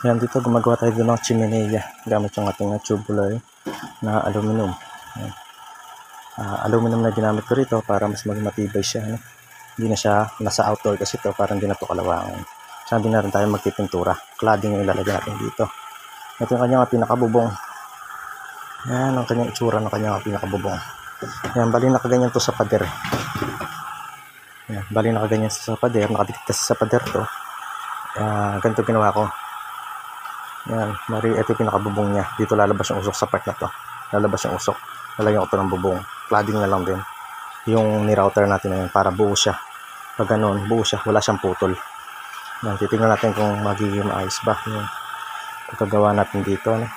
Yan, dito gumagawa tayo ng chimenea gamit yung ating tubular na aluminum. Yan. Aluminum na ginamit ko rito para mas maging matibay siya. Ano? Hindi na siya nasa outdoor kasi ito parang hindi na ito kalawangan. Sabi na rin tayo magpipintura. Cladding yung ilalagay natin dito. Ito yung kanyang pinakabubong. Yan ang kanyang itsura ng kanyang pinakabubong. Yan, bali nakaganyan to sa pader. Yan, bali nakaganyan sa pader. Nakadikit sa pader to. Ganito ginawa ko. Yan, ito yung pinakabubong niya. Dito lalabas yung usok sa part na to. Lalabas yung usok. Lalagyan ko ito ng bubong. Cladding na lang din. Yung ni-router natin na yun para buo siya. Pag ganun, buo siya. Wala siyang putol. Yan, titignan natin kung magiging maayos ba yung pagkagawa natin dito. Ano?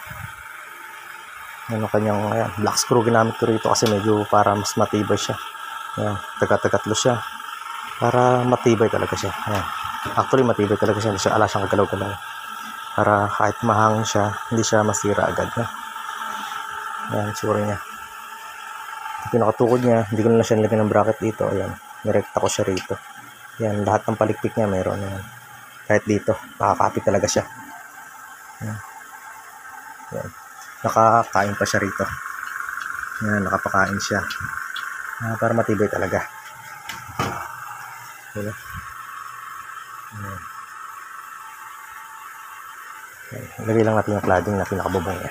Yan ang kanyang black screw ginamit ko rito kasi medyo para mas matibay siya. Yan, taga-tagatlo siya. Para matibay talaga siya. Yan. Actually, matibay talaga siya. Hindi siya ala siyang kagalaw-galaw. Para kahit mahangin siya, hindi siya masira agad. Yan, sure niya. Pinakatukod niya, hindi ko na siya nilagyan ng bracket dito. Ayan, nirekta ko siya rito. Yan, lahat ng palikpik niya meron. Yan. Kahit dito, nakakapit talaga siya. Yan. Yan. Nakakain pa siya rito. Yan, nakapakain siya. Para matibay talaga. Yan. Yan. Yan. Lagay lang natin yung cladding na pinakabubong niya.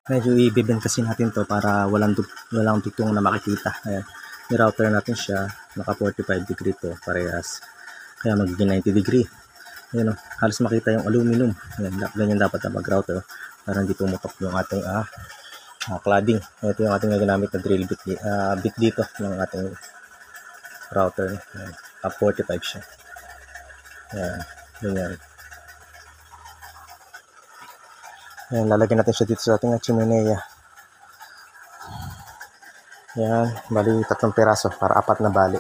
Medyo i-bend kasi natin to para walang dugtong na makikita. Ayan. I-router natin siya. Naka 45 degree to parehas. Kaya magiging 90 degree. Ayan o. Halos makita yung aluminum. Ayan. Ganyan dapat na mag-router para hindi pumutok yung ating cladding. Ito yung ating ginamit na drill bit dito ng ating router. Ayan. 45 siya. Ayan. Ganyan. Ayan, lalagyan natin siya dito sa ating chimenea. Ayan, bali 3 piraso para 4 na bali.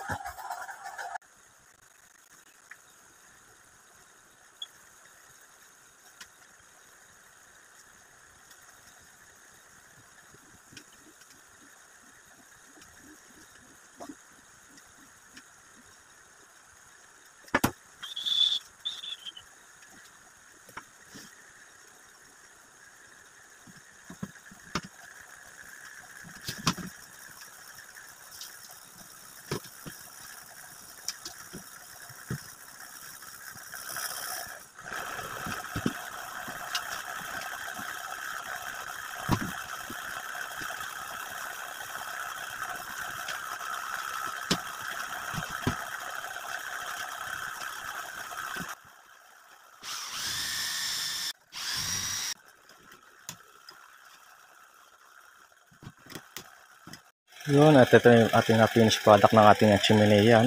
Yun, at ito yung ating finished product ng ating chimenea.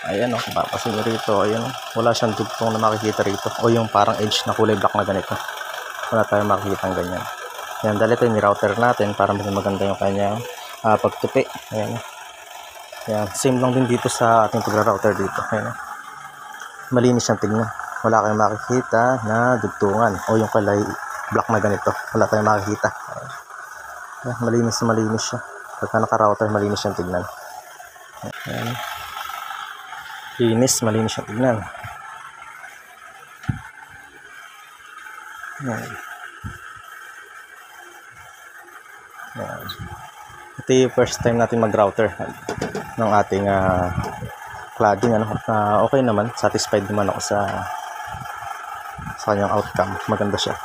Ayan o, papasin nyo rito. Ayan o, wala siyang dugtong na makikita rito. O yung parang edge na kulay black na ganito. Wala tayong makikita ng ganyan. Ayan, dahil ito yung router natin para mas maganda yung kanyang pagtupi. Ayan o. Ayan, same lang din dito sa ating pag-router dito. Ayan o. Malinis siyang tignan. Wala kayong makikita na dugtungan. O yung kulay black na ganito. Wala tayong makikita. Ayan, malinis siya. Pagka naka-router, malinis siyang tignan. Ayan. Malinis siyang tignan. Ayan. Ayan. Ito yung first time natin mag-router ng ating cladding. Okay naman, satisfied naman ako sa kanyang outcome. Maganda siya.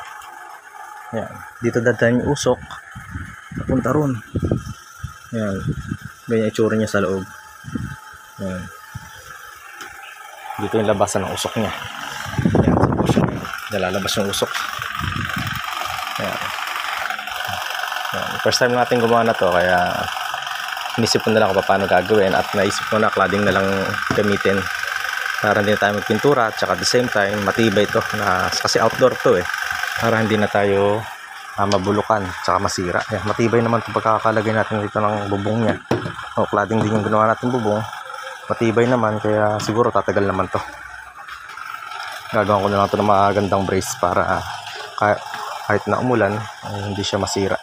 Ayan. Dito dadaan yung usok. Napunta ron. Ayan. Ganyan itsura niya sa loob. Ayan. Dito yung labasan ng usok niya. Ayan. Sa puso niya. Nalalabas yung usok. Ayan. Ayan. First time natin gumawa na to, kaya inisip ko na lang kung paano gagawin, at naisip ko na cladding na lang gamitin para hindi na tayo magpintura, at saka at the same time matibay to kasi outdoor to para hindi na tayo mabulukan tsaka masira. Ayan, matibay naman itong pagkakalagay natin dito ng bubong niya. Cladding din yung ginawa natin bubong, matibay naman, kaya siguro tatagal naman to. Gagawin ko na lang ito ng magandang brace para kahit na umulan hindi siya masira.